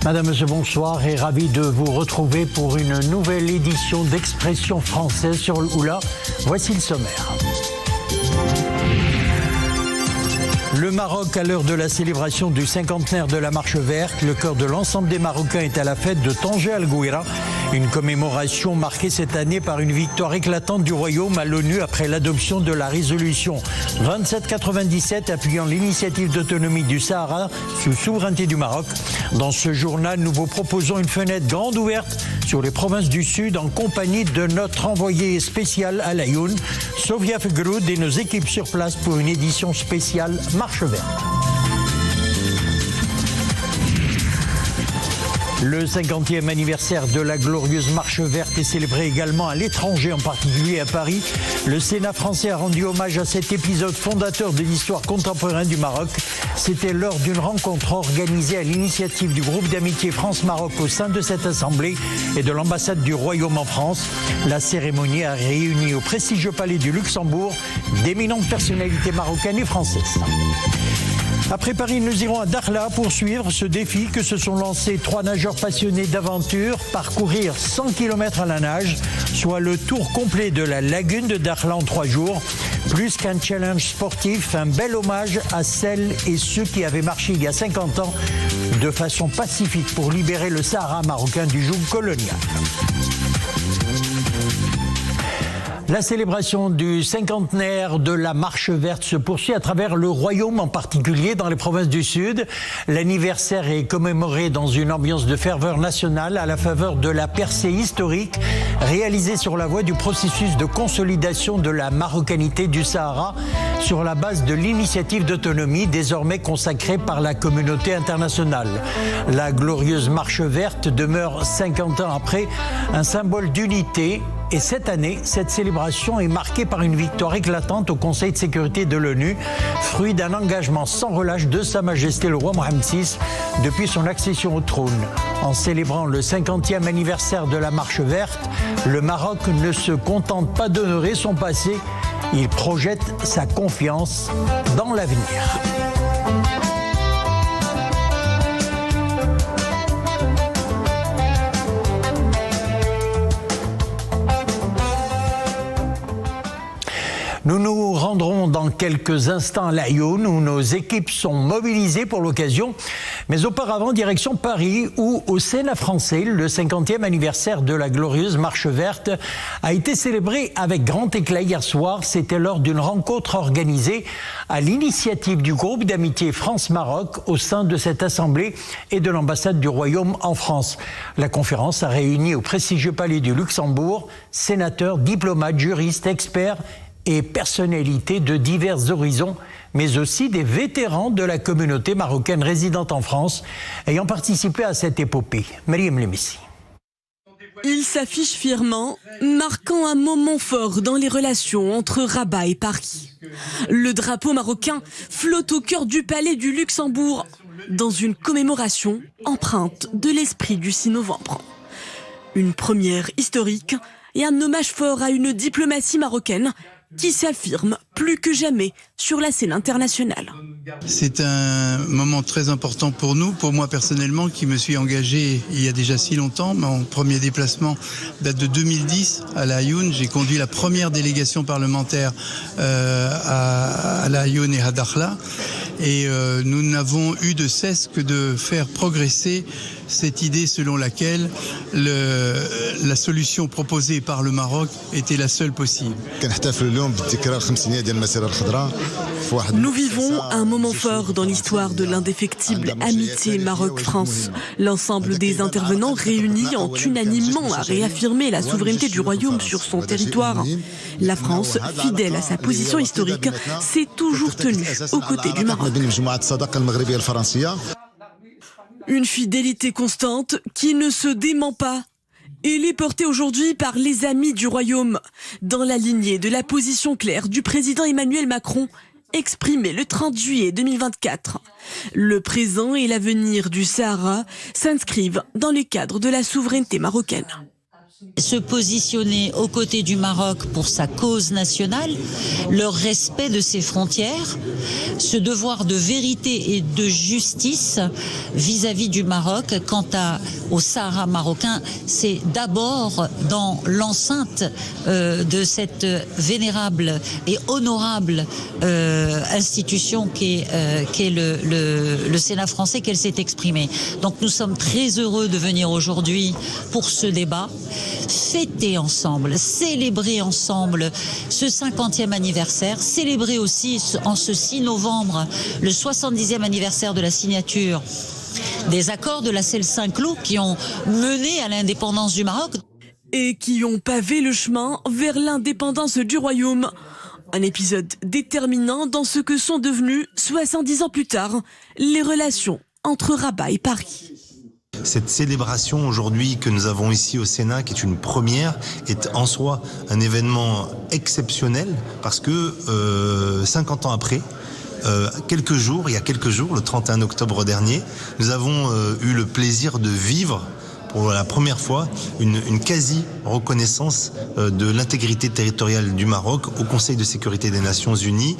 Madame, monsieur, bonsoir et ravi de vous retrouver pour une nouvelle édition d'Expression française sur le Oula. Voici le sommaire. Le Maroc, à l'heure de la célébration du cinquantenaire de la Marche verte, le cœur de l'ensemble des Marocains est à la fête de Tanger Al-Gouira. Une commémoration marquée cette année par une victoire éclatante du Royaume à l'ONU après l'adoption de la résolution 2797 appuyant l'initiative d'autonomie du Sahara sous souveraineté du Maroc. Dans ce journal, nous vous proposons une fenêtre grande ouverte sur les provinces du Sud en compagnie de notre envoyé spécial à Laayoune, Sofia Fegroud, et nos équipes sur place pour une édition spéciale Marche verte. Le 50e anniversaire de la glorieuse Marche verte est célébré également à l'étranger, en particulier à Paris. Le Sénat français a rendu hommage à cet épisode fondateur de l'histoire contemporaine du Maroc. C'était lors d'une rencontre organisée à l'initiative du groupe d'amitié France-Maroc au sein de cette assemblée et de l'ambassade du Royaume en France. La cérémonie a réuni au prestigieux palais du Luxembourg d'éminentes personnalités marocaines et françaises. Après Paris, nous irons à Dakhla pour suivre ce défi que se sont lancés 3 nageurs passionnés d'aventure, parcourir 100 km à la nage, soit le tour complet de la lagune de Dakhla en 3 jours. Plus qu'un challenge sportif, un bel hommage à celles et ceux qui avaient marché il y a 50 ans de façon pacifique pour libérer le Sahara marocain du joug colonial. La célébration du cinquantenaire de la Marche verte se poursuit à travers le Royaume, en particulier dans les provinces du Sud. L'anniversaire est commémoré dans une ambiance de ferveur nationale à la faveur de la percée historique réalisée sur la voie du processus de consolidation de la marocanité du Sahara sur la base de l'initiative d'autonomie désormais consacrée par la communauté internationale. La glorieuse Marche verte demeure 50 ans après un symbole d'unité. Et cette année, cette célébration est marquée par une victoire éclatante au Conseil de sécurité de l'ONU, fruit d'un engagement sans relâche de Sa Majesté le roi Mohammed VI depuis son accession au trône. En célébrant le 50e anniversaire de la Marche verte, le Maroc ne se contente pas d'honorer son passé, il projette sa confiance dans l'avenir. Nous nous rendrons dans quelques instants à Laayoune où nos équipes sont mobilisées pour l'occasion. Mais auparavant, direction Paris où au Sénat français, le 50e anniversaire de la glorieuse Marche verte a été célébré avec grand éclat hier soir. C'était lors d'une rencontre organisée à l'initiative du groupe d'amitié France-Maroc au sein de cette assemblée et de l'ambassade du Royaume en France. La conférence a réuni au prestigieux palais du Luxembourg sénateurs, diplomates, juristes, experts et personnalités de divers horizons, mais aussi des vétérans de la communauté marocaine résidente en France, ayant participé à cette épopée. Mariam Lemissi. Il s'affiche fièrement, marquant un moment fort dans les relations entre Rabat et Paris. Le drapeau marocain flotte au cœur du palais du Luxembourg, dans une commémoration empreinte de l'esprit du 6 novembre. Une première historique et un hommage fort à une diplomatie marocaine qui s'affirme plus que jamais sur la scène internationale. C'est un moment très important pour nous, pour moi personnellement, qui me suis engagé il y a déjà si longtemps. Mon premier déplacement date de 2010 à Laayoune. J'ai conduit la première délégation parlementaire à Laayoune et à Dakhla. Et nous n'avons eu de cesse que de faire progresser cette idée selon laquelle la solution proposée par le Maroc était la seule possible. Nous vivons un moment fort dans l'histoire de l'indéfectible amitié Maroc-France. L'ensemble des intervenants réunis ont unanimement à réaffirmer la souveraineté du Royaume sur son territoire. La France, fidèle à sa position historique, s'est toujours tenue aux côtés du Maroc. Une fidélité constante qui ne se dément pas. Elle est portée aujourd'hui par les amis du Royaume, dans la lignée de la position claire du président Emmanuel Macron, exprimée le 30 juillet 2024. Le présent et l'avenir du Sahara s'inscrivent dans le cadre de la souveraineté marocaine. Se positionner aux côtés du Maroc pour sa cause nationale, le respect de ses frontières, ce devoir de vérité et de justice vis-à-vis du Maroc. Quant au Sahara marocain, c'est d'abord dans l'enceinte de cette vénérable et honorable institution qu'est le Sénat français qu'elle s'est exprimée. Donc nous sommes très heureux de venir aujourd'hui pour ce débat, fêter ensemble, célébrer ensemble ce 50e anniversaire, célébrer aussi en ce 6 novembre le 70e anniversaire de la signature des accords de la Celle Saint-Cloud qui ont mené à l'indépendance du Maroc. Et qui ont pavé le chemin vers l'indépendance du royaume. Un épisode déterminant dans ce que sont devenues, 70 ans plus tard, les relations entre Rabat et Paris. Cette célébration aujourd'hui que nous avons ici au Sénat, qui est une première, est en soi un événement exceptionnel parce que 50 ans après, il y a quelques jours, le 31 octobre dernier, nous avons eu le plaisir de vivre pour la première fois une quasi-reconnaissance de l'intégrité territoriale du Maroc au Conseil de sécurité des Nations Unies,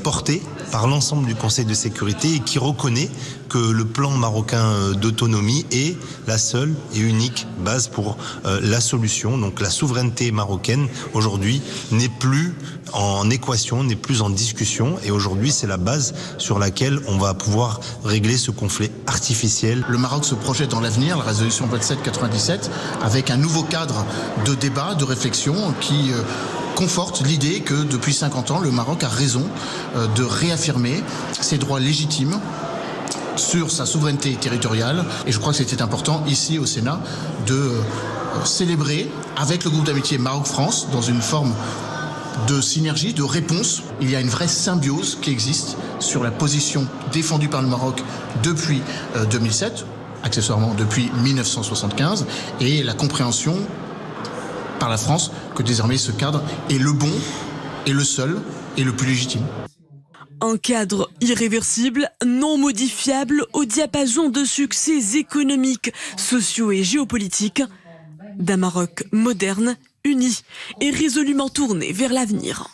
portée par l'ensemble du Conseil de sécurité et qui reconnaît que le plan marocain d'autonomie est la seule et unique base pour la solution. Donc la souveraineté marocaine aujourd'hui n'est plus en équation, n'est plus en discussion et aujourd'hui c'est la base sur laquelle on va pouvoir régler ce conflit artificiel. Le Maroc se projette dans l'avenir, la résolution 2797, avec un nouveau cadre de débat, de réflexion qui conforte l'idée que depuis 50 ans, le Maroc a raison de réaffirmer ses droits légitimes sur sa souveraineté territoriale. Et je crois que c'était important ici au Sénat de célébrer avec le groupe d'amitié Maroc-France dans une forme de synergie, de réponse. Il y a une vraie symbiose qui existe sur la position défendue par le Maroc depuis 2007, accessoirement depuis 1975, et la compréhension par la France que désormais ce cadre est le bon et le seul et le plus légitime. Un cadre irréversible, non modifiable, au diapason de succès économiques, sociaux et géopolitiques, d'un Maroc moderne, uni et résolument tourné vers l'avenir.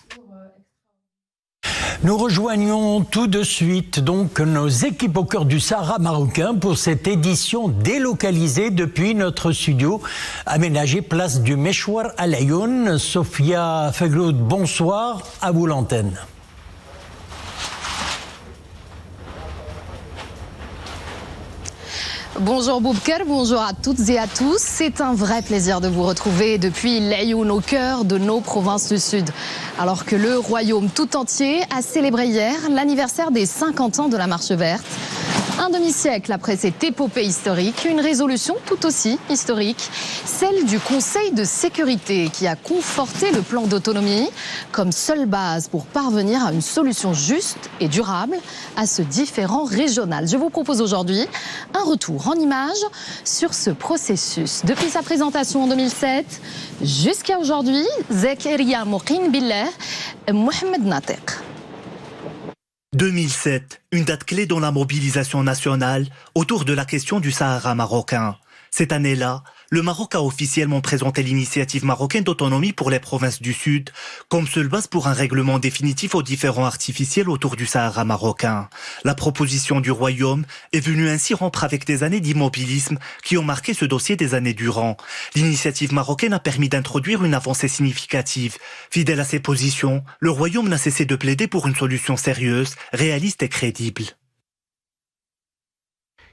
Nous rejoignons tout de suite donc nos équipes au cœur du Sahara marocain pour cette édition délocalisée depuis notre studio aménagé place du Mechouar à Laayoune. Sophia Fegloud, bonsoir, à vous l'antenne. Bonjour Boubker, bonjour à toutes et à tous. C'est un vrai plaisir de vous retrouver depuis Laayoune, au cœur de nos provinces du Sud. Alors que le royaume tout entier a célébré hier l'anniversaire des 50 ans de la Marche verte. Un demi-siècle après cette épopée historique, une résolution tout aussi historique, celle du Conseil de sécurité qui a conforté le plan d'autonomie comme seule base pour parvenir à une solution juste et durable à ce différend régional. Je vous propose aujourd'hui un retour en images sur ce processus. Depuis sa présentation en 2007 jusqu'à aujourd'hui, Zakaria Moqin Billah, Mohamed Natiq. 2007, une date clé dans la mobilisation nationale autour de la question du Sahara marocain. Cette année-là, le Maroc a officiellement présenté l'initiative marocaine d'autonomie pour les provinces du Sud comme seule base pour un règlement définitif aux différends artificiels autour du Sahara marocain. La proposition du Royaume est venue ainsi rompre avec des années d'immobilisme qui ont marqué ce dossier des années durant. L'initiative marocaine a permis d'introduire une avancée significative. Fidèle à ses positions, le Royaume n'a cessé de plaider pour une solution sérieuse, réaliste et crédible.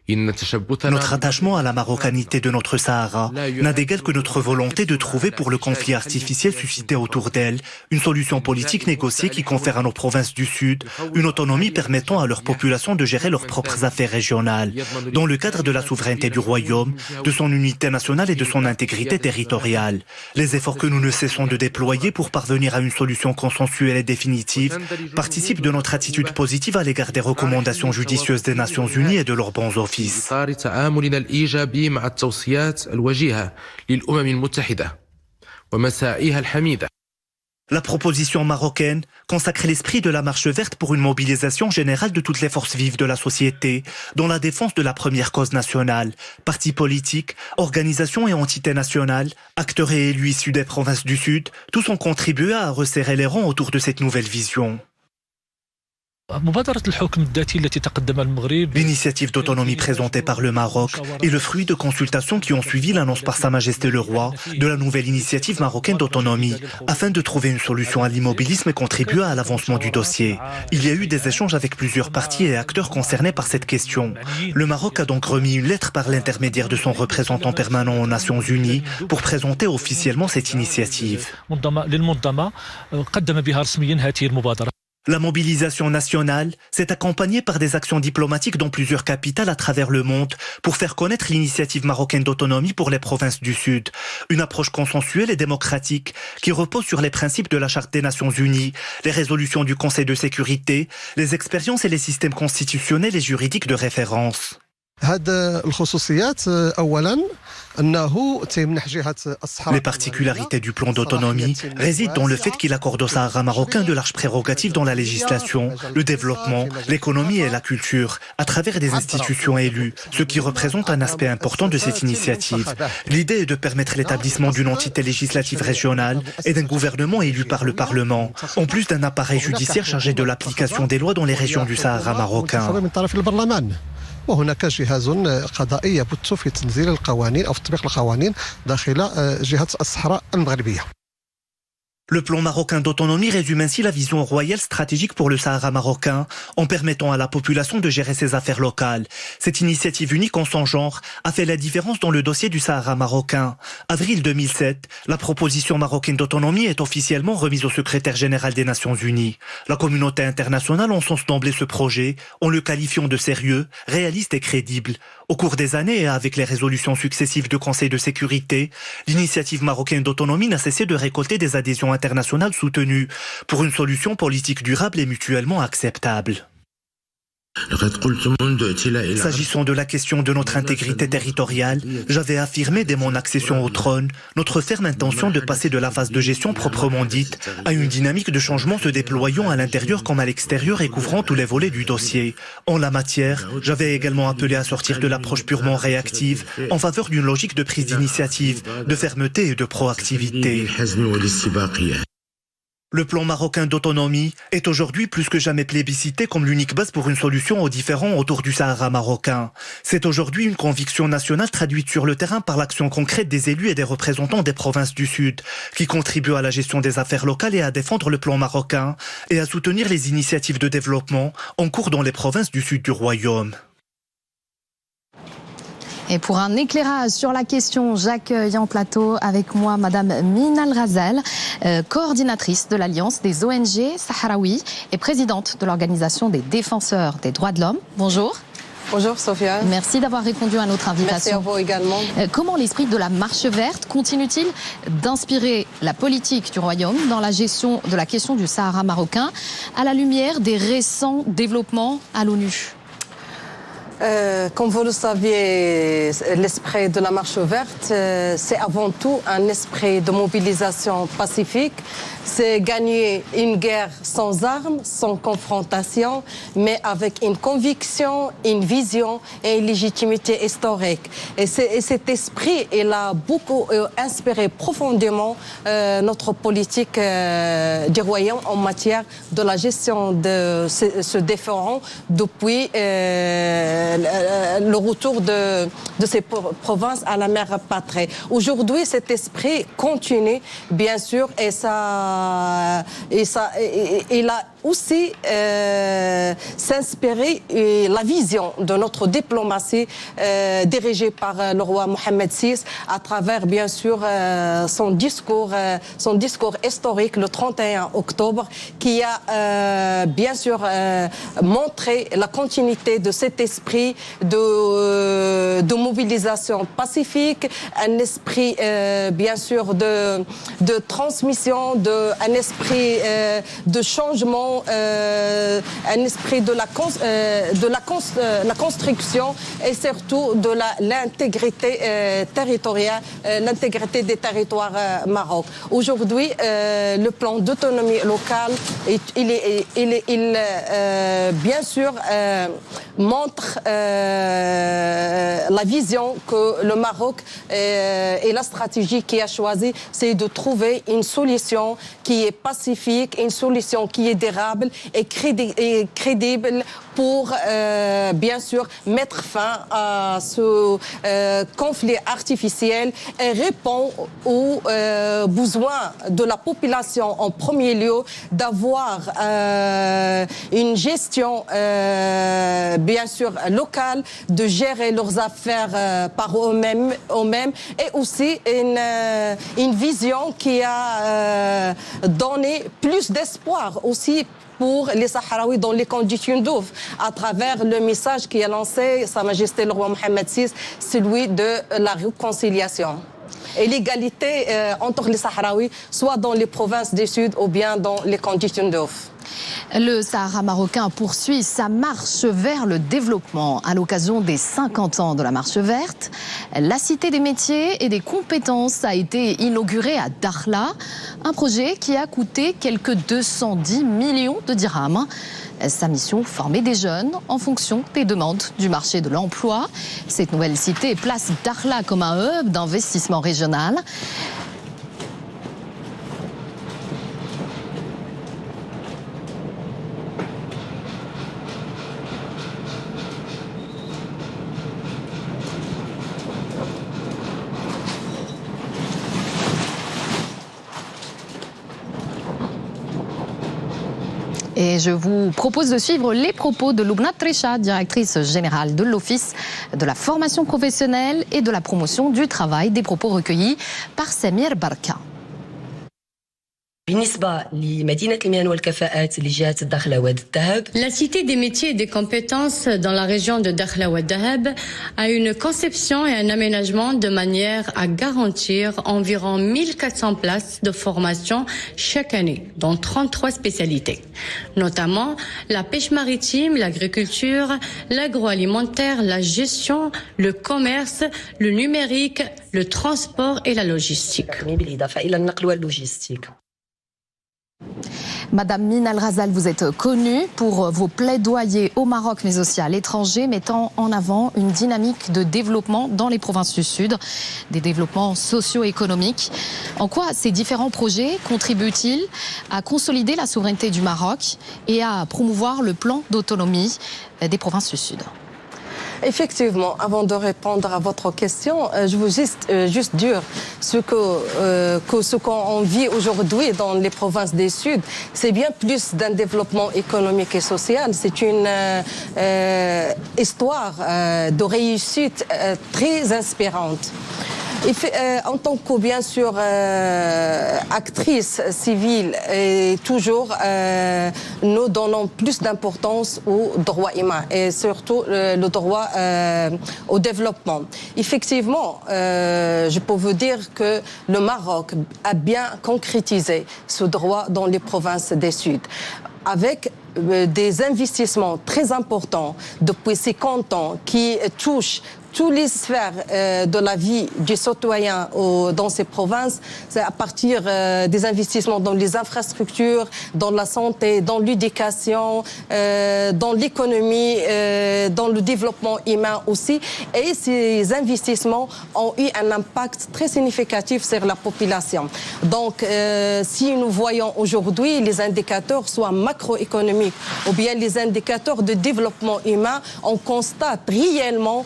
Notre attachement à la marocanité de notre Sahara n'a d'égal que notre volonté de trouver pour le conflit artificiel suscité autour d'elle une solution politique négociée qui confère à nos provinces du Sud une autonomie permettant à leur population de gérer leurs propres affaires régionales, dans le cadre de la souveraineté du Royaume, de son unité nationale et de son intégrité territoriale. Les efforts que nous ne cessons de déployer pour parvenir à une solution consensuelle et définitive participent de notre attitude positive à l'égard des recommandations judicieuses des Nations Unies et de leurs bons offices. إطار تعاملنا الإيجابي مع التوصيات الوجيهة للأمم المتحدة ومساعيها الحميدة. La proposition marocaine consacre l'esprit de la marche verte pour une mobilisation générale de toutes les forces vives de la société dans la défense de la première cause nationale. Partis politiques, organisations et entités nationales, acteurs et élus issus des provinces du Sud, tous ont contribué à resserrer les rangs autour de cette nouvelle vision. L'initiative d'autonomie présentée par le Maroc est le fruit de consultations qui ont suivi l'annonce par Sa Majesté le Roi de la nouvelle initiative marocaine d'autonomie afin de trouver une solution à l'immobilisme et contribuer à l'avancement du dossier. Il y a eu des échanges avec plusieurs partis et acteurs concernés par cette question. Le Maroc a donc remis une lettre par l'intermédiaire de son représentant permanent aux Nations Unies pour présenter officiellement cette initiative. La mobilisation nationale s'est accompagnée par des actions diplomatiques dans plusieurs capitales à travers le monde pour faire connaître l'initiative marocaine d'autonomie pour les provinces du Sud. Une approche consensuelle et démocratique qui repose sur les principes de la Charte des Nations Unies, les résolutions du Conseil de sécurité, les expériences et les systèmes constitutionnels et juridiques de référence. Les particularités du plan d'autonomie résident dans le fait qu'il accorde au Sahara marocain de larges prérogatives dans la législation, le développement, l'économie et la culture, à travers des institutions élues, ce qui représente un aspect important de cette initiative. L'idée est de permettre l'établissement d'une entité législative régionale et d'un gouvernement élu par le Parlement, en plus d'un appareil judiciaire chargé de l'application des lois dans les régions du Sahara marocain. وهناك جهاز قضائي يبث في تنزيل القوانين أو في تطبيق القوانين داخل جهة الصحراء المغربية. Le plan marocain d'autonomie résume ainsi la vision royale stratégique pour le Sahara marocain en permettant à la population de gérer ses affaires locales. Cette initiative unique en son genre a fait la différence dans le dossier du Sahara marocain. Avril 2007, la proposition marocaine d'autonomie est officiellement remise au secrétaire général des Nations Unies. La communauté internationale encense d'emblée ce projet en le qualifiant de sérieux, réaliste et crédible. Au cours des années et avec les résolutions successives du Conseil de sécurité, l'initiative marocaine d'autonomie n'a cessé de récolter des adhésions internationales soutenues pour une solution politique durable et mutuellement acceptable. S'agissant de la question de notre intégrité territoriale, j'avais affirmé dès mon accession au trône notre ferme intention de passer de la phase de gestion proprement dite à une dynamique de changement se déployant à l'intérieur comme à l'extérieur et couvrant tous les volets du dossier. En la matière, j'avais également appelé à sortir de l'approche purement réactive en faveur d'une logique de prise d'initiative, de fermeté et de proactivité. Le plan marocain d'autonomie est aujourd'hui plus que jamais plébiscité comme l'unique base pour une solution aux différends autour du Sahara marocain. C'est aujourd'hui une conviction nationale traduite sur le terrain par l'action concrète des élus et des représentants des provinces du Sud, qui contribuent à la gestion des affaires locales et à défendre le plan marocain et à soutenir les initiatives de développement en cours dans les provinces du Sud du Royaume. Et pour un éclairage sur la question, j'accueille en plateau avec moi Madame Minal Razel, coordinatrice de l'Alliance des ONG Sahraouis et présidente de l'Organisation des défenseurs des droits de l'homme. Bonjour. Bonjour Sophia. Merci d'avoir répondu à notre invitation. Merci à vous également. Comment l'esprit de la marche verte continue-t-il d'inspirer la politique du Royaume dans la gestion de la question du Sahara marocain à la lumière des récents développements à l'ONU ? Comme vous le saviez, l'esprit de la marche verte, c'est avant tout un esprit de mobilisation pacifique. C'est gagner une guerre sans armes, sans confrontation, mais avec une conviction, une vision et une légitimité historique. Et cet esprit, il a beaucoup inspiré profondément notre politique du Royaume en matière de la gestion de ce déferlant depuis le retour de ces provinces à la mère patrie. Aujourd'hui, cet esprit continue, bien sûr, et il a aussi s'inspiré la vision de notre diplomatie dirigée par le roi Mohamed VI à travers, bien sûr, son discours historique le 31 octobre qui a, bien sûr, montré la continuité de cet esprit de mobilisation pacifique, un esprit, bien sûr, de transmission, un esprit de changement, ont un esprit de la construction et surtout de l'intégrité territoriale, l'intégrité des territoires marocains. Aujourd'hui, le plan d'autonomie locale, il bien sûr montre la vision que le Maroc et la stratégie qu'il a choisie, c'est de trouver une solution qui est pacifique, une solution qui est durable et crédible pour, bien sûr, mettre fin à ce conflit artificiel et répondre aux besoins de la population en premier lieu, d'avoir une gestion, bien sûr, locale, de gérer leurs affaires par eux-mêmes, et aussi une vision qui a donné plus d'espoir aussi pour les Sahraouis dans les conditions d'ouf, à travers le message qui a lancé Sa Majesté le roi Mohamed VI, celui de la réconciliation et l'égalité entre les Sahraouis, soit dans les provinces du Sud ou bien dans les conditions d'ouf. Le Sahara marocain poursuit sa marche vers le développement. À l'occasion des 50 ans de la Marche verte, la Cité des métiers et des compétences a été inaugurée à Dakhla, un projet qui a coûté quelques 210 millions de dirhams. Sa mission, former des jeunes en fonction des demandes du marché de l'emploi. Cette nouvelle cité place Dakhla comme un hub d'investissement régional. Et je vous propose de suivre les propos de Loubna Trécha, directrice générale de l'Office de la formation professionnelle et de la promotion du travail, des propos recueillis par Samir Barka. La Cité des métiers et des compétences dans la région de Dakhla Oued Dahab a une conception et un aménagement de manière à garantir environ 1400 places de formation chaque année, dans 33 spécialités, notamment la pêche maritime, l'agriculture, l'agroalimentaire, la gestion, le commerce, le numérique, le transport et la logistique. Madame Mine Al-Razal, vous êtes connue pour vos plaidoyers au Maroc mais aussi à l'étranger, mettant en avant une dynamique de développement dans les provinces du Sud, des développements socio-économiques. En quoi ces différents projets contribuent-ils à consolider la souveraineté du Maroc et à promouvoir le plan d'autonomie des provinces du Sud ? Effectivement, avant de répondre à votre question, je veux juste dire ce qu'on vit aujourd'hui dans les provinces du Sud, c'est bien plus d'un développement économique et social. C'est une histoire de réussite très inspirante. En tant que, bien sûr, actrice civile, et toujours, nous donnons plus d'importance aux droits humains et surtout le droit au développement. Effectivement, je peux vous dire que le Maroc a bien concrétisé ce droit dans les provinces du Sud, avec des investissements très importants depuis 50 ans qui touchent toutes les sphères de la vie du citoyen dans ces provinces, c'est à partir des investissements dans les infrastructures, dans la santé, dans l'éducation, dans l'économie, dans le développement humain aussi. Et ces investissements ont eu un impact très significatif sur la population. Donc, si nous voyons aujourd'hui les indicateurs, soit macroéconomiques ou bien les indicateurs de développement humain, on constate réellement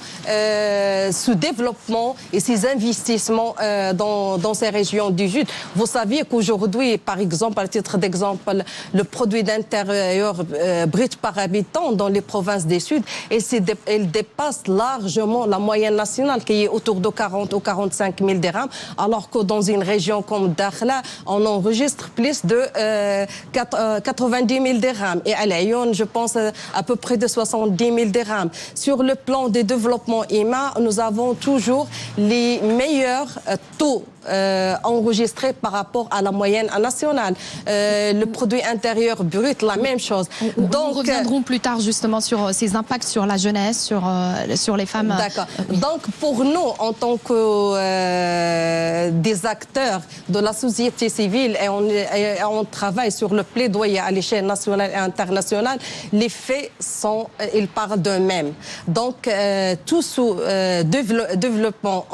ce développement et ces investissements dans ces régions du Sud. Vous saviez qu'aujourd'hui, par exemple, à titre d'exemple, le produit d'intérieur brut par habitant dans les provinces du Sud, elle dépasse largement la moyenne nationale qui est autour de 40 ou 45 000 dirhams, alors que dans une région comme Dakhla, on enregistre plus de 90 000 dirhams. Et à Lyon, je pense à peu près de 70 000 dirhams. Sur le plan des développements humains, nous avons toujours les meilleurs taux enregistré par rapport à la moyenne nationale. Le produit intérieur brut, la même chose. Donc, nous reviendrons plus tard justement sur ces impacts sur la jeunesse, sur les femmes. D'accord. Donc pour nous, en tant que des acteurs de la société civile, et on travaille sur le plaidoyer à l'échelle nationale et internationale, les faits ils parlent d'eux-mêmes. Donc tout ce développement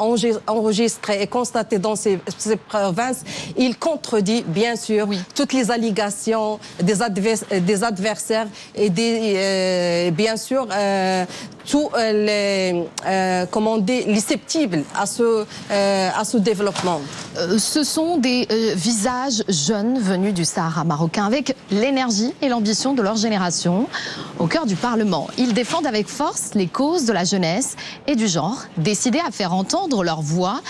enregistré et constaté dans ces provinces, il contredit bien sûr toutes les allégations des adversaires et bien sûr tous les susceptibles à ce développement. Ce sont des visages jeunes venus du Sahara marocain avec l'énergie et l'ambition de leur génération au cœur du Parlement. Ils défendent avec force les causes de la jeunesse et du genre, décidés à faire entendre leur voix.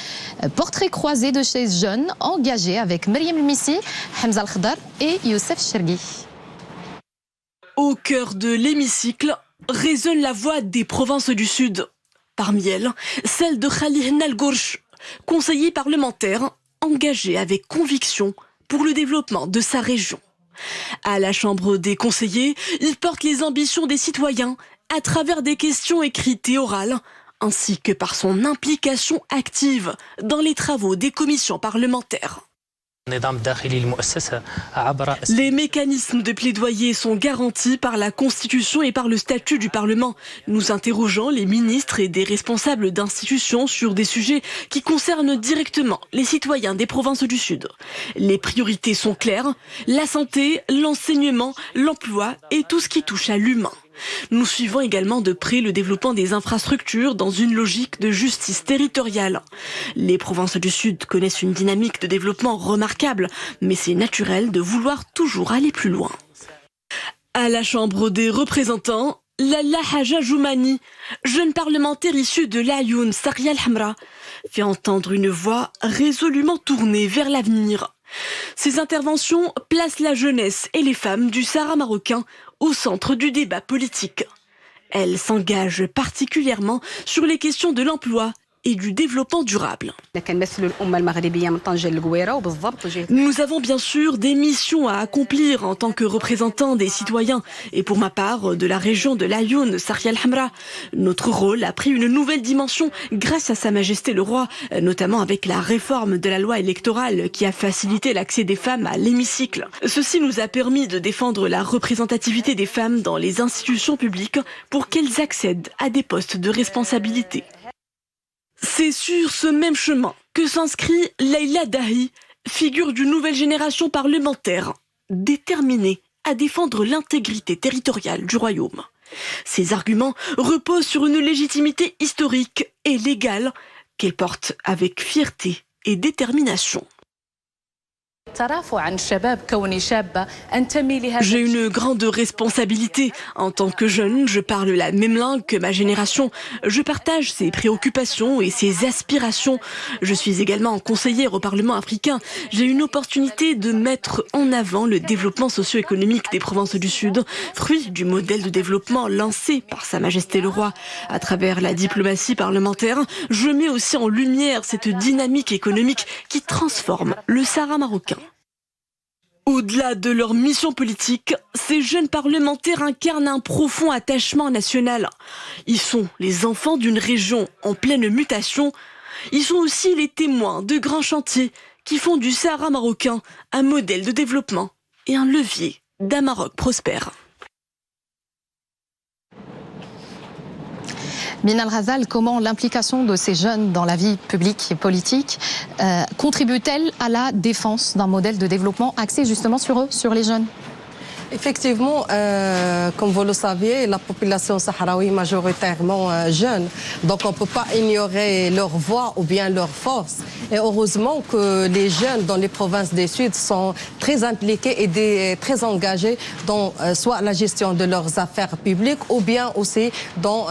Portrait croisé de ces jeunes engagés avec Myriam El-Missi, Hamza Al-Khdar et Youssef Chergui. Au cœur de l'hémicycle résonne la voix des provinces du Sud. Parmi elles, celle de Khalid Nalgourch, conseiller parlementaire engagé avec conviction pour le développement de sa région. À la Chambre des conseillers, il porte les ambitions des citoyens à travers des questions écrites et orales, ainsi que par son implication active dans les travaux des commissions parlementaires. Les mécanismes de plaidoyer sont garantis par la Constitution et par le statut du Parlement. Nous interrogeons les ministres et des responsables d'institutions sur des sujets qui concernent directement les citoyens des provinces du Sud. Les priorités sont claires, la santé, l'enseignement, l'emploi et tout ce qui touche à l'humain. Nous suivons également de près le développement des infrastructures dans une logique de justice territoriale. Les provinces du Sud connaissent une dynamique de développement remarquable, mais c'est naturel de vouloir toujours aller plus loin. À la Chambre des représentants, Lalla Haja Joumani, jeune parlementaire issue de l'Ayoun Saria Al-Hamra, fait entendre une voix résolument tournée vers l'avenir. Ces interventions placent la jeunesse et les femmes du Sahara marocain au centre du débat politique. Elle s'engage particulièrement sur les questions de l'emploi et du développement durable. Nous avons bien sûr des missions à accomplir en tant que représentants des citoyens et pour ma part de la région de l'Ayoun, Saria Al-Hamra. Notre rôle a pris une nouvelle dimension grâce à Sa Majesté le Roi, notamment avec la réforme de la loi électorale qui a facilité l'accès des femmes à l'hémicycle. Ceci nous a permis de défendre la représentativité des femmes dans les institutions publiques pour qu'elles accèdent à des postes de responsabilité. C'est sur ce même chemin que s'inscrit Leïla Dahi, figure d'une nouvelle génération parlementaire, déterminée à défendre l'intégrité territoriale du royaume. Ses arguments reposent sur une légitimité historique et légale qu'elle porte avec fierté et détermination. J'ai une grande responsabilité. En tant que jeune, je parle la même langue que ma génération. Je partage ses préoccupations et ses aspirations. Je suis également conseillère au Parlement africain. J'ai une opportunité de mettre en avant le développement socio-économique des provinces du Sud, fruit du modèle de développement lancé par Sa Majesté le Roi. À travers la diplomatie parlementaire, je mets aussi en lumière cette dynamique économique qui transforme le Sahara marocain. Au-delà de leur mission politique, ces jeunes parlementaires incarnent un profond attachement national. Ils sont les enfants d'une région en pleine mutation. Ils sont aussi les témoins de grands chantiers qui font du Sahara marocain un modèle de développement et un levier d'un Maroc prospère. Minal Ghazal, comment l'implication de ces jeunes dans la vie publique et politique contribue-t-elle à la défense d'un modèle de développement axé justement sur eux, sur les jeunes ? Effectivement, comme vous le saviez, la population sahraoui est majoritairement jeune. Donc on ne peut pas ignorer leur voix ou bien leur force. Et heureusement que les jeunes dans les provinces du Sud sont très impliqués et très engagés dans soit la gestion de leurs affaires publiques ou bien aussi dans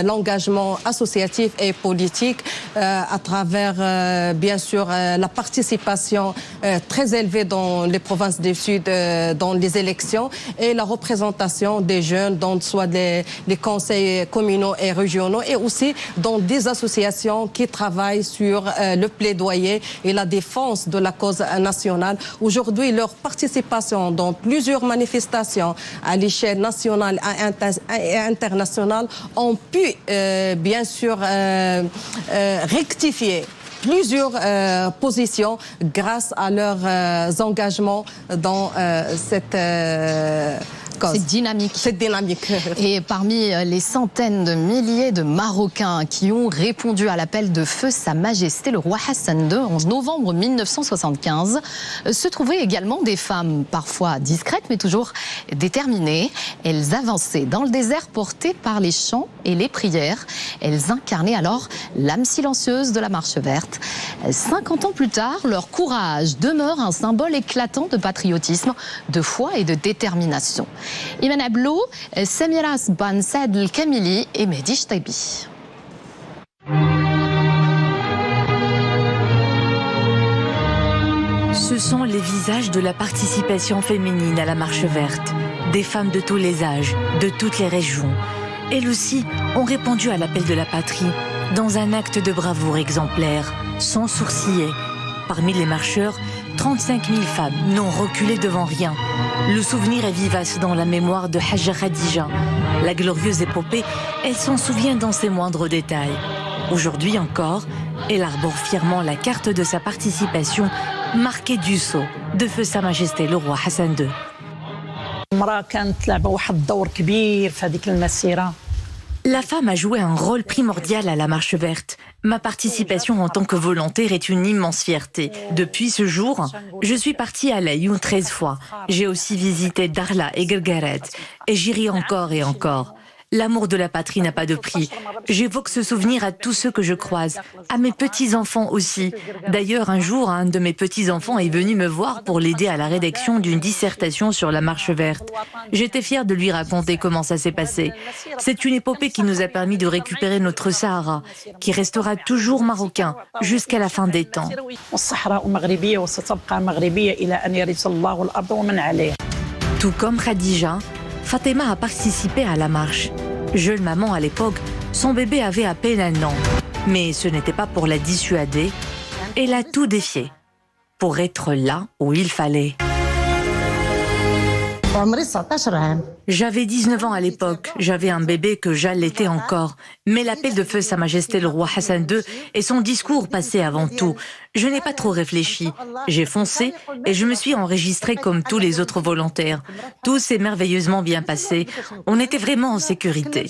l'engagement associatif et politique à travers, bien sûr, la participation très élevée dans les provinces du Sud dans les élections. population et la représentation des jeunes dans soit les conseils communaux et régionaux et aussi dans des associations qui travaillent sur le plaidoyer et la défense de la cause nationale. Aujourd'hui, leur participation dans plusieurs manifestations à l'échelle nationale et internationale ont pu bien sûr rectifier plusieurs positions grâce à leurs engagements dans cette dynamique. Cette dynamique. Et parmi les centaines de milliers de Marocains qui ont répondu à l'appel de feu Sa Majesté le roi Hassan II en novembre 1975, se trouvaient également des femmes parfois discrètes mais toujours déterminées. Elles avançaient dans le désert portées par les chants et les prières. Elles incarnaient alors l'âme silencieuse de la Marche verte. 50 ans plus tard, leur courage demeure un symbole éclatant de patriotisme, de foi et de détermination. Iman Ablou, Samiras Ban Saad El-Kamili et Mehdi Chtaibi. Ce sont les visages de la participation féminine à la Marche verte. Des femmes de tous les âges, de toutes les régions. Elles aussi ont répondu à l'appel de la patrie dans un acte de bravoure exemplaire, sans sourciller. Parmi les marcheurs, 35 000 femmes n'ont reculé devant rien. Le souvenir est vivace dans la mémoire de Hajja Khadija. La glorieuse épopée, elle s'en souvient dans ses moindres détails. Aujourd'hui encore, elle arbore fièrement la carte de sa participation, marquée du sceau de feu Sa Majesté le roi Hassan II. La femme a joué un rôle primordial à la Marche verte. Ma participation en tant que volontaire est une immense fierté. Depuis ce jour, je suis partie à Laayoune 13 fois. J'ai aussi visité Dakhla et Guerguerat. Et j'irai encore et encore. L'amour de la patrie n'a pas de prix. J'évoque ce souvenir à tous ceux que je croise, à mes petits-enfants aussi. D'ailleurs, un jour, un de mes petits-enfants est venu me voir pour l'aider à la rédaction d'une dissertation sur la Marche verte. J'étais fière de lui raconter comment ça s'est passé. C'est une épopée qui nous a permis de récupérer notre Sahara, qui restera toujours marocain jusqu'à la fin des temps. Tout comme Khadija, Fatima a participé à la marche. Jeune maman à l'époque, son bébé avait à peine 1 an. Mais ce n'était pas pour la dissuader. Elle a tout défié pour être là où il fallait. J'avais 19 ans à l'époque, j'avais un bébé que j'allaitais encore. Mais l'appel de feu Sa Majesté le roi Hassan II et son discours passaient avant tout. Je n'ai pas trop réfléchi. J'ai foncé et je me suis enregistrée comme tous les autres volontaires. Tout s'est merveilleusement bien passé. On était vraiment en sécurité.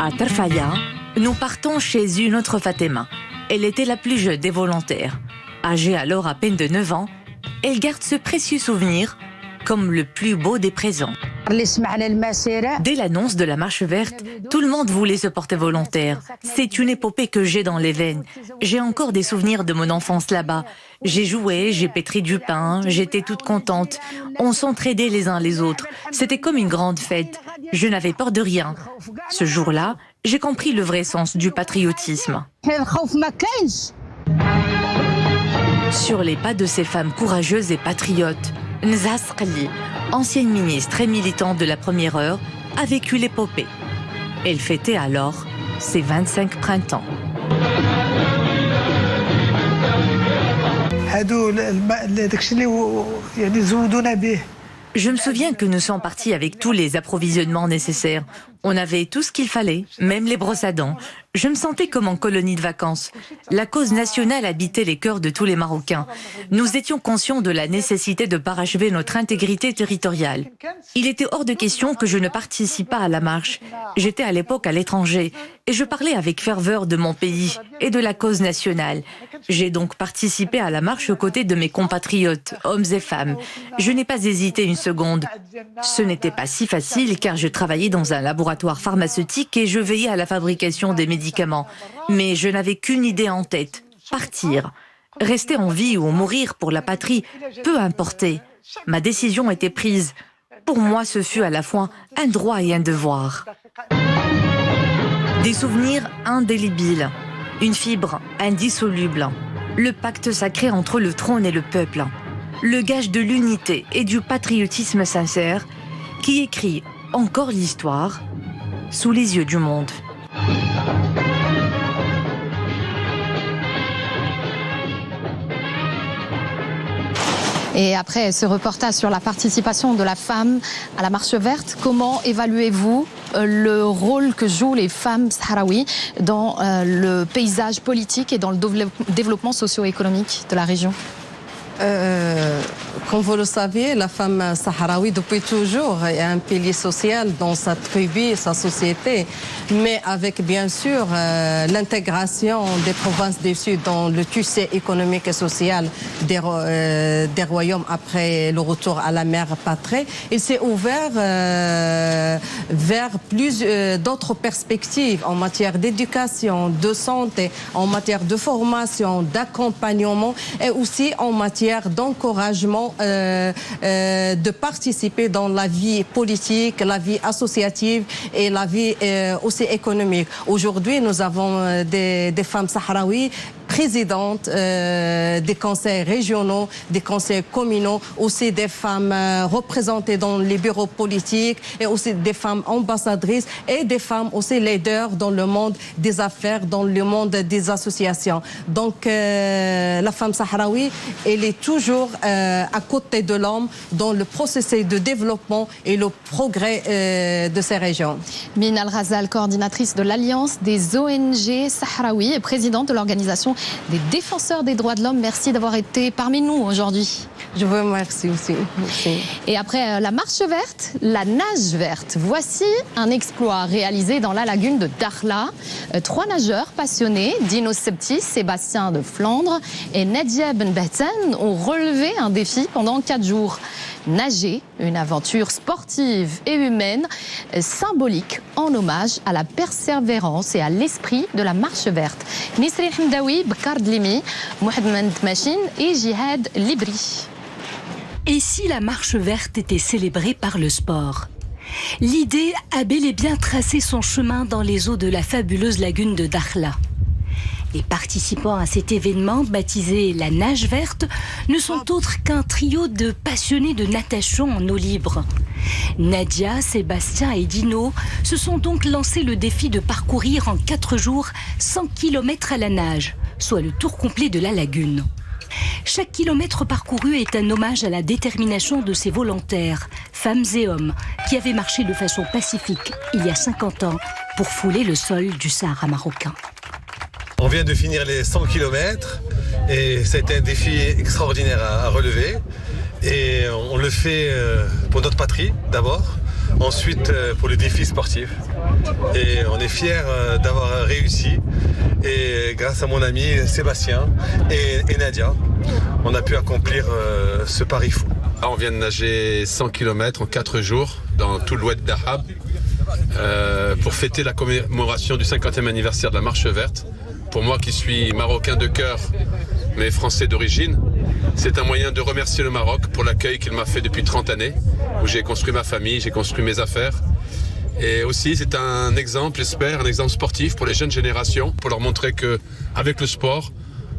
À Tarfaya, nous partons chez une autre Fatima. Elle était la plus jeune des volontaires. Âgée alors à peine de 9 ans, elle garde ce précieux souvenir comme le plus beau des présents. Dès l'annonce de la Marche verte, tout le monde voulait se porter volontaire. C'est une épopée que j'ai dans les veines. J'ai encore des souvenirs de mon enfance là-bas. J'ai joué, j'ai pétri du pain, j'étais toute contente. On s'entraidait les uns les autres. C'était comme une grande fête. Je n'avais peur de rien. Ce jour-là, j'ai compris le vrai sens du patriotisme. Sur les pas de ces femmes courageuses et patriotes, Nzaz Qali, ancienne ministre et militante de la première heure, a vécu l'épopée. Elle fêtait alors ses 25 printemps. Je me souviens que nous sommes partis avec tous les approvisionnements nécessaires. On avait tout ce qu'il fallait, même les brosses à dents. Je me sentais comme en colonie de vacances. La cause nationale habitait les cœurs de tous les Marocains. Nous étions conscients de la nécessité de parachever notre intégrité territoriale. Il était hors de question que je ne participe pas à la marche. J'étais à l'époque à l'étranger et je parlais avec ferveur de mon pays et de la cause nationale. J'ai donc participé à la marche aux côtés de mes compatriotes, hommes et femmes. Je n'ai pas hésité une seconde. Ce n'était pas si facile car je travaillais dans un laboratoire pharmaceutique et je veillais à la fabrication des médicaments. Mais je n'avais qu'une idée en tête, partir. Rester en vie ou mourir pour la patrie, peu importait. Ma décision était prise. Pour moi, ce fut à la fois un droit et un devoir. Des souvenirs indélébiles, une fibre indissoluble, le pacte sacré entre le trône et le peuple. le gage de l'unité et du patriotisme sincère qui écrit encore l'histoire sous les yeux du monde. Et après ce reportage sur la participation de la femme à la marche verte, comment évaluez-vous le rôle que jouent les femmes sahraouies dans le paysage politique et dans le développement socio-économique de la région ? Comme vous le savez, la femme sahraoui depuis toujours est un pilier social dans sa tribu, sa société, mais avec bien sûr l'intégration des provinces du Sud dans le tissu économique et social des royaumes après le retour à la mère patrie, il s'est ouvert vers plus d'autres perspectives en matière d'éducation, de santé, en matière de formation, d'accompagnement et aussi en matière d'encouragement de participer dans la vie politique, la vie associative et la vie aussi économique. Aujourd'hui, nous avons des femmes sahraouies présidentes des conseils régionaux, des conseils communaux, aussi des femmes représentées dans les bureaux politiques et aussi des femmes ambassadrices et des femmes aussi leaders dans le monde des affaires, dans le monde des associations. Donc la femme sahraoui, elle est toujours à côté de l'homme dans le processus de développement et le progrès de ces régions. Mine Al-Ghazal, coordinatrice de l'Alliance des ONG sahraouis et présidente de l'organisation des défenseurs des droits de l'homme. Merci d'avoir été parmi nous aujourd'hui. Je vous remercie aussi. Merci. Et après la marche verte, la nage verte. Voici un exploit réalisé dans la lagune de Dakhla. 3 nageurs passionnés, Dino Septis, Sébastien de Flandre et Nadia Ben Behten, ont relevé un défi pendant 4 jours. Nager, une aventure sportive et humaine, symbolique en hommage à la persévérance et à l'esprit de la marche verte. Nisrin Hamdaoui, Bakar Dlimi, Mohamed Machin et Jihad Libri. Et si la marche verte était célébrée par le sport ? L'idée a bel et bien tracé son chemin dans les eaux de la fabuleuse lagune de Dakhla. Les participants à cet événement, baptisé la nage verte, ne sont autres qu'un trio de passionnés de natation en eau libre. Nadia, Sébastien et Dino se sont donc lancés le défi de parcourir en 4 jours 100 km à la nage, soit le tour complet de la lagune. Chaque kilomètre parcouru est un hommage à la détermination de ces volontaires, femmes et hommes, qui avaient marché de façon pacifique il y a 50 ans pour fouler le sol du Sahara marocain. On vient de finir les 100 km et ça a été un défi extraordinaire à relever. Et on le fait pour notre patrie d'abord, ensuite pour le défi sportif. Et on est fiers d'avoir réussi. Et grâce à mon ami Sébastien et Nadia, on a pu accomplir ce pari fou. On vient de nager 100 km en 4 jours dans tout l'ouest d'Ahab pour fêter la commémoration du 50e anniversaire de la marche verte. Pour moi qui suis marocain de cœur, mais français d'origine, c'est un moyen de remercier le Maroc pour l'accueil qu'il m'a fait depuis 30 années, où j'ai construit ma famille, j'ai construit mes affaires. Et aussi, c'est un exemple, j'espère, un exemple sportif pour les jeunes générations, pour leur montrer qu'avec le sport,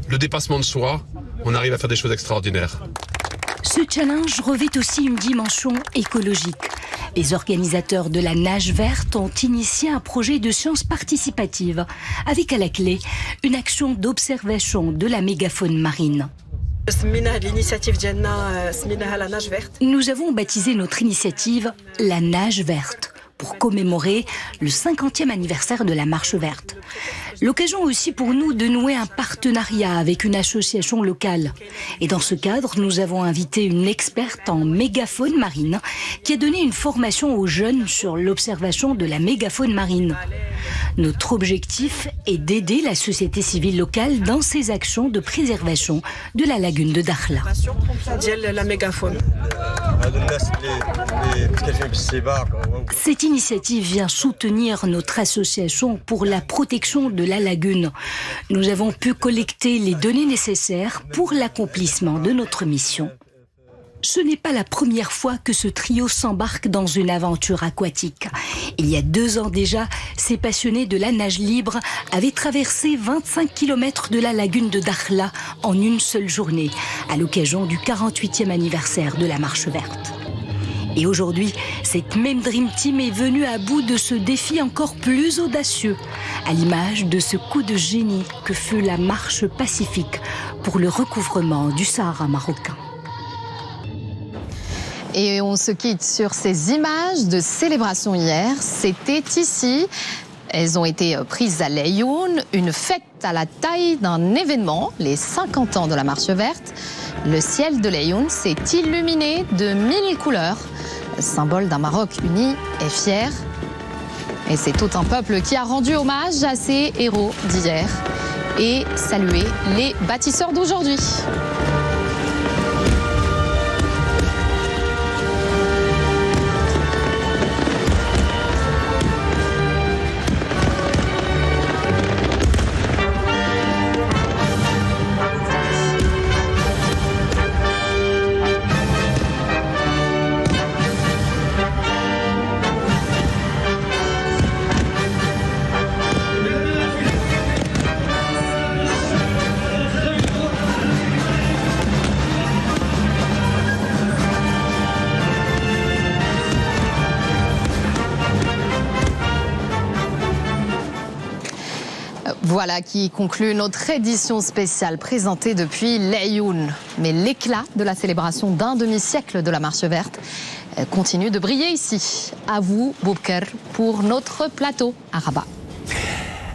le dépassement de soi, on arrive à faire des choses extraordinaires. Ce challenge revêt aussi une dimension écologique. Les organisateurs de la nage verte ont initié un projet de science participative, avec à la clé une action d'observation de la mégafaune marine. Nous avons baptisé notre initiative la nage verte, pour commémorer le 50e anniversaire de la marche verte. L'occasion aussi pour nous de nouer un partenariat avec une association locale. Et dans ce cadre, nous avons invité une experte en mégafaune marine qui a donné une formation aux jeunes sur l'observation de la mégafaune marine. Notre objectif est d'aider la société civile locale dans ses actions de préservation de la lagune de Dakhla. Cette initiative vient soutenir notre association pour la protection de la lagune. Nous avons pu collecter les données nécessaires pour l'accomplissement de notre mission. Ce n'est pas la première fois que ce trio s'embarque dans une aventure aquatique. Il y a 2 ans déjà, ces passionnés de la nage libre avaient traversé 25 km de la lagune de Dakhla en une seule journée, à l'occasion du 48e anniversaire de la Marche verte. Et aujourd'hui, cette même Dream Team est venue à bout de ce défi encore plus audacieux, à l'image de ce coup de génie que fut la marche pacifique pour le recouvrement du Sahara marocain. Et on se quitte sur ces images de célébration hier. C'était ici. Elles ont été prises à Laayoune, une fête à la taille d'un événement, les 50 ans de la Marche verte. Le ciel de Laayoune s'est illuminé de 1000 couleurs, symbole d'un Maroc uni et fier. Et c'est tout un peuple qui a rendu hommage à ces héros d'hier et salué les bâtisseurs d'aujourd'hui. Voilà qui conclut notre édition spéciale présentée depuis Laayoune. Mais l'éclat de la célébration d'un demi-siècle de la Marche verte continue de briller ici. À vous, Boubker, pour notre plateau à Rabat.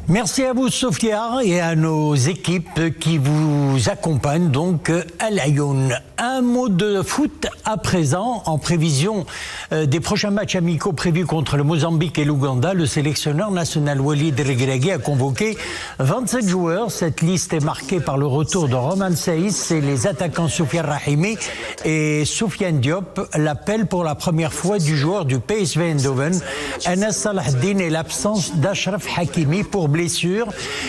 Merci à vous, Sophia, et à nos équipes qui vous accompagnent donc à Laayoune. Un mot de foot à présent, en prévision des prochains matchs amicaux prévus contre le Mozambique et l'Ouganda. Le sélectionneur national Walid Regragui a convoqué 27 joueurs. Cette liste est marquée par le retour de Romain Saïs et les attaquants Soufiane Rahimi et Soufiane Diop. L'appel pour la première fois du joueur du PSV Eindhoven, Anas Salahdine, et l'absence d'Achraf Hakimi pour blessure.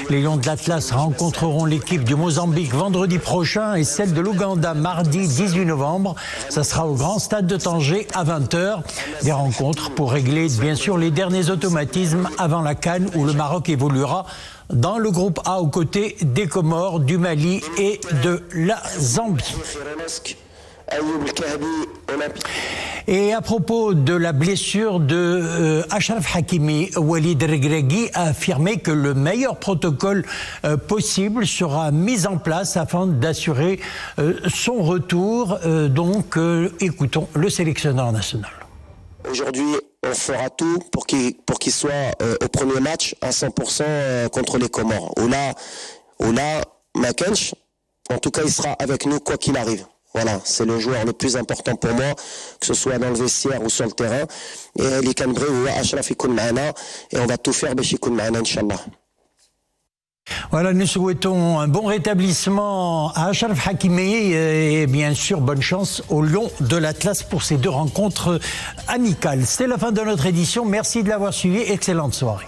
Les Lions de l'Atlas rencontreront l'équipe du Mozambique vendredi prochain et celle de l'Ouganda mardi 18 novembre. Ça sera au Grand Stade de Tanger à 20h. Des rencontres pour régler bien sûr les derniers automatismes avant la CAN où le Maroc évoluera dans le groupe A aux côtés des Comores, du Mali et de la Zambie. Et à propos de la blessure de Achraf Hakimi, Walid Regragui a affirmé que le meilleur protocole possible sera mis en place afin d'assurer son retour. Donc, écoutons le sélectionneur national. Aujourd'hui, on fera tout pour qu'il soit au premier match à 100% contre les Comores. Oula, Makench, en tout cas, il sera avec nous quoi qu'il arrive. Voilà, c'est le joueur le plus important pour moi, que ce soit dans le vestiaire ou sur le terrain. Et les Canbré ou Achraf ikoun maana, et on va tout faire bach ikoun maana, Inch'Allah. Voilà, nous souhaitons un bon rétablissement à Achraf Hakimi et bien sûr bonne chance aux Lions de l'Atlas pour ces 2 rencontres amicales. C'est la fin de notre édition. Merci de l'avoir suivi. Excellente soirée.